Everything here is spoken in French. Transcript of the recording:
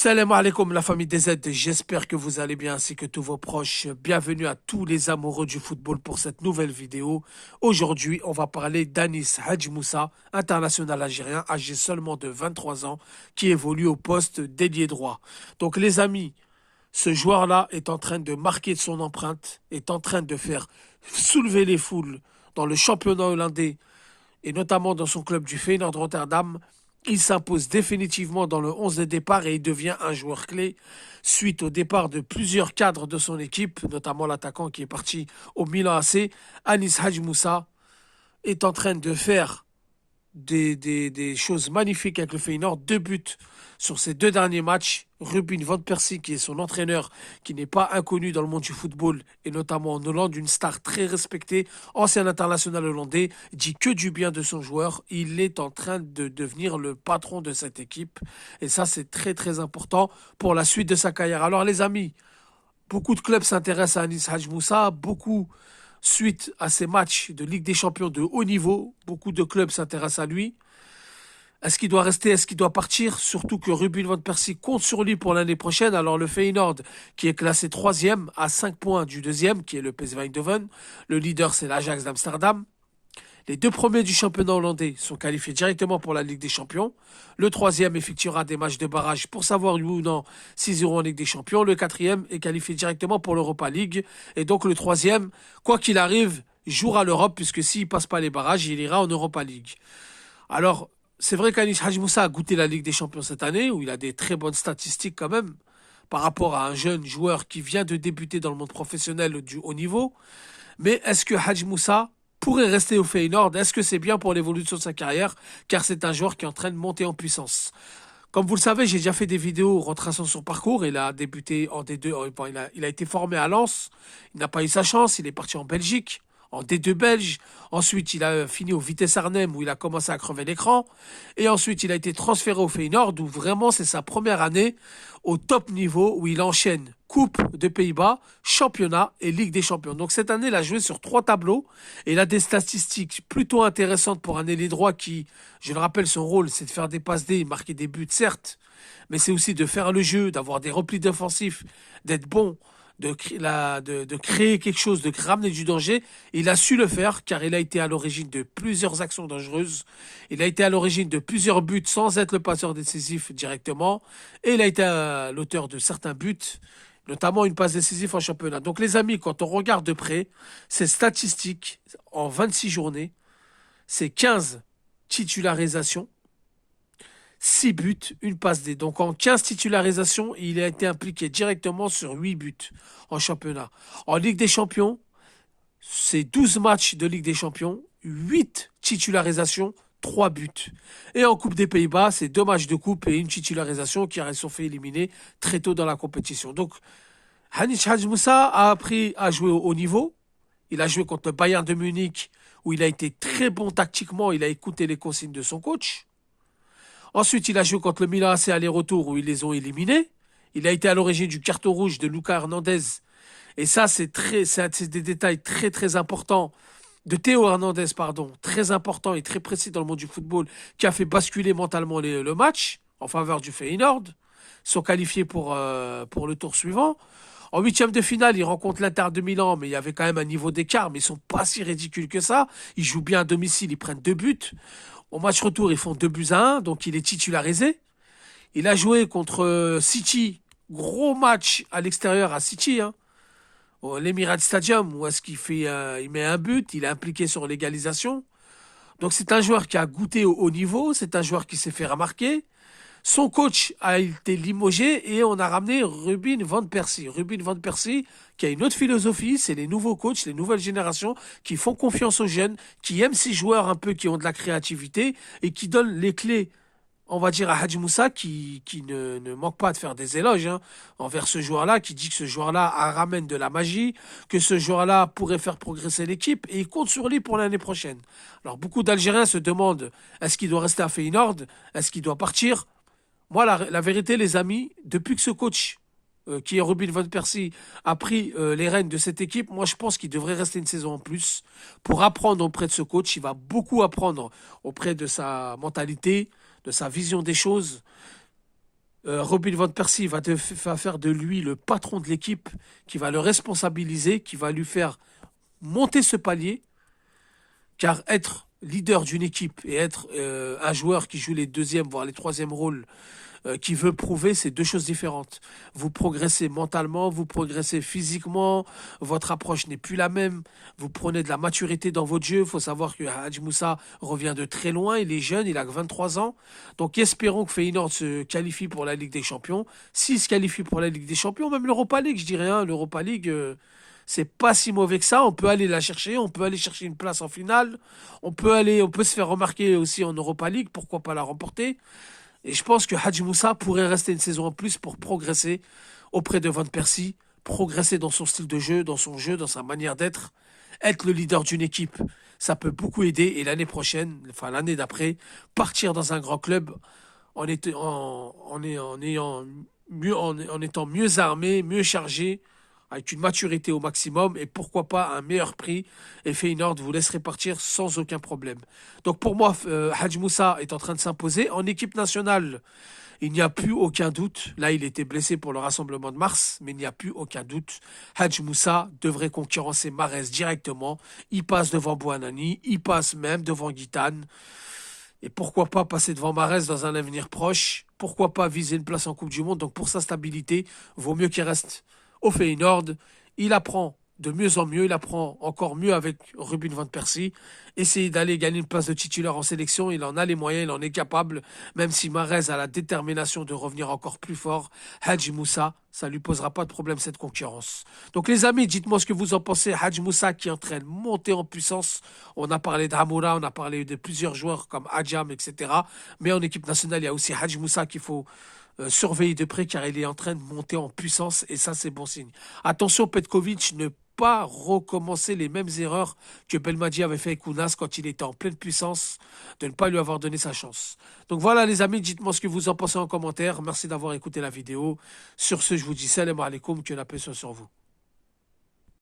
Salam alaikum la famille des Z, j'espère que vous allez bien ainsi que tous vos proches. Bienvenue à tous les amoureux du football pour cette nouvelle vidéo. Aujourd'hui, on va parler d'Anis Hadj Moussa, international algérien âgé seulement de 23 ans, qui évolue au poste d'ailier droit. Donc les amis, ce joueur-là est en train de marquer son empreinte, est en train de faire soulever les foules dans le championnat hollandais et notamment dans son club du Feyenoord Rotterdam. Il s'impose définitivement dans le 11 de départ et il devient un joueur clé suite au départ de plusieurs cadres de son équipe, notamment l'attaquant qui est parti au Milan AC. Anis Hadj Moussa est en train de faire des choses magnifiques avec le Feyenoord. 2 buts sur ses 2 derniers matchs. Ruben van Persie, qui est son entraîneur, qui n'est pas inconnu dans le monde du football, et notamment en Hollande, une star très respectée, ancien international hollandais, dit que du bien de son joueur. Il est en train de devenir le patron de cette équipe. Et ça, c'est très très important pour la suite de sa carrière. Alors les amis, beaucoup de clubs s'intéressent à Anis Hadj Moussa, beaucoup suite à ces matchs de Ligue des Champions de haut niveau, beaucoup de clubs s'intéressent à lui. Est-ce qu'il doit rester? Est-ce qu'il doit partir? Surtout que Ruben van Persie compte sur lui pour l'année prochaine. Alors le Feyenoord, qui est classé 3e, à 5 points du deuxième, qui est le PSV Eindhoven. Le leader, c'est l'Ajax d'Amsterdam. Les 2 premiers du championnat hollandais sont qualifiés directement pour la Ligue des Champions. Le troisième effectuera des matchs de barrage pour savoir oui ou non s'ils iront en Ligue des Champions. Le quatrième est qualifié directement pour l'Europa League. Et donc le troisième, quoi qu'il arrive, jouera l'Europe, puisque s'il ne passe pas les barrages, il ira en Europa League. Alors, c'est vrai qu'Anis Hadj Moussa a goûté la Ligue des Champions cette année, où il a des très bonnes statistiques quand même, par rapport à un jeune joueur qui vient de débuter dans le monde professionnel du haut niveau. Mais est-ce que Hadj Moussa pourrait rester au Feyenoord? Est-ce que c'est bien pour l'évolution de sa carrière? Car c'est un joueur qui est en train de monter en puissance. Comme vous le savez, j'ai déjà fait des vidéos retraçant son parcours. Il a débuté en D2, il a été formé à Lens. Il n'a pas eu sa chance, il est parti en Belgique, en D2 belge. Ensuite, il a fini au Vitesse Arnhem où il a commencé à crever l'écran. Et ensuite, il a été transféré au Feyenoord où vraiment c'est sa première année au top niveau où il enchaîne Coupe de Pays-Bas, Championnat et Ligue des Champions. Donc cette année, il a joué sur 3 tableaux et il a des statistiques plutôt intéressantes pour un ailier droit qui, je le rappelle, son rôle, c'est de faire des passes D, marquer des buts, certes, mais c'est aussi de faire le jeu, d'avoir des replis défensifs, d'être bon, de créer quelque chose, de ramener du danger. Il a su le faire car il a été à l'origine de plusieurs actions dangereuses. Il a été à l'origine de plusieurs buts sans être le passeur décisif directement. Et il a été l'auteur de certains buts, notamment une passe décisive en championnat. Donc les amis, quand on regarde de près, ces statistiques en 26 journées, c'est 15 titularisations, 6 buts, une passe D. Donc en 15 titularisations, il a été impliqué directement sur 8 buts en championnat. En Ligue des Champions, c'est 12 matchs de Ligue des Champions, 8 titularisations, 3 buts. Et en Coupe des Pays-Bas, c'est 2 matchs de coupe et une titularisation qui se sont fait éliminer très tôt dans la compétition. Donc, Anis Hadj Moussa a appris à jouer au haut niveau. Il a joué contre le Bayern de Munich où il a été très bon tactiquement. Il a écouté les consignes de son coach. Ensuite, il a joué contre le Milan AC aller-retour où ils les ont éliminés. Il a été à l'origine du carton rouge de Lucas Hernandez. Et ça, c'est des détails très très importants. De Théo Hernandez, pardon. Très important et très précis dans le monde du football, qui a fait basculer mentalement le match en faveur du Feyenoord. Ils sont qualifiés pour le tour suivant. En huitième de finale, ils rencontrent l'Inter de Milan, mais il y avait quand même un niveau d'écart, mais ils sont pas si ridicules que ça. Ils jouent bien à domicile, ils prennent 2 buts. Au match retour, ils font 2 buts à 1, donc il est titularisé. Il a joué contre City, gros match à l'extérieur à City, hein, au l'Emirates Stadium, où est-ce il met un but, il est impliqué sur l'égalisation. Donc c'est un joueur qui a goûté au haut niveau, c'est un joueur qui s'est fait remarquer. Son coach a été limogé et on a ramené Ruben van Persie. Ruben van Persie qui a une autre philosophie, c'est les nouveaux coachs, les nouvelles générations qui font confiance aux jeunes, qui aiment ces joueurs un peu qui ont de la créativité et qui donnent les clés, on va dire, à Hadj Moussa qui ne manque pas de faire des éloges envers ce joueur-là, qui dit que ce joueur-là ramène de la magie, que ce joueur-là pourrait faire progresser l'équipe et il compte sur lui pour l'année prochaine. Alors beaucoup d'Algériens se demandent est-ce qu'il doit rester à Feyenoord, est-ce qu'il doit partir? Moi, la vérité, les amis, depuis que ce coach, qui est Ruben van Persie, a pris les rênes de cette équipe, moi, je pense qu'il devrait rester une saison en plus pour apprendre auprès de ce coach. Il va beaucoup apprendre auprès de sa mentalité, de sa vision des choses. Robin Van Persie va faire de lui le patron de l'équipe, qui va le responsabiliser, qui va lui faire monter ce palier, car être leader d'une équipe et être un joueur qui joue les deuxièmes, voire les troisièmes rôles, qui veut prouver, c'est deux choses différentes. Vous progressez mentalement, vous progressez physiquement, votre approche n'est plus la même, vous prenez de la maturité dans votre jeu. Il faut savoir que Hadj Moussa revient de très loin, il est jeune, il a que 23 ans. Donc espérons que Feyenoord se qualifie pour la Ligue des Champions. S'il se qualifie pour la Ligue des Champions, même l'Europa League, je dirais, hein, l'Europa League... c'est pas si mauvais que ça. On peut aller la chercher. On peut aller chercher une place en finale. On peut se faire remarquer aussi en Europa League. Pourquoi pas la remporter? Et je pense que Hadj Moussa pourrait rester une saison en plus pour progresser auprès de Van Persie, progresser dans son style de jeu, dans son jeu, dans sa manière d'être, être le leader d'une équipe. Ça peut beaucoup aider. Et l'année prochaine, enfin l'année d'après, partir dans un grand club en étant mieux armé, mieux chargé, avec une maturité au maximum et pourquoi pas un meilleur prix. Et Feyenoord vous laisserez partir sans aucun problème. Donc pour moi, Hadj Moussa est en train de s'imposer. En équipe nationale, il n'y a plus aucun doute. Là, il était blessé pour le rassemblement de mars, mais il n'y a plus aucun doute. Hadj Moussa devrait concurrencer Mahrez directement. Il passe devant Bouanani, il passe même devant Guitane. Et pourquoi pas passer devant Mahrez dans un avenir proche? Pourquoi pas viser une place en Coupe du Monde? Donc pour sa stabilité, vaut mieux qu'il reste au Feyenoord. Il apprend de mieux en mieux, il apprend encore mieux avec Robin Van Persie. Essayer d'aller gagner une place de titulaire en sélection, il en a les moyens, il en est capable. Même si Mahrez a la détermination de revenir encore plus fort, Hadj Moussa, ça ne lui posera pas de problème cette concurrence. Donc les amis, dites-moi ce que vous en pensez. Hadj Moussa qui est en train de monter en puissance. On a parlé d'Amoura, on a parlé de plusieurs joueurs comme Adjam, etc. Mais en équipe nationale, il y a aussi Hadj Moussa qu'il faut surveiller de près car il est en train de monter en puissance et ça c'est bon signe. Attention, Petkovic, ne pas recommencer les mêmes erreurs que Belmadi avait fait avec Ounas quand il était en pleine puissance, de ne pas lui avoir donné sa chance. Donc voilà les amis, dites-moi ce que vous en pensez en commentaire. Merci d'avoir écouté la vidéo. Sur ce, je vous dis salam alaikum, que la paix soit sur vous.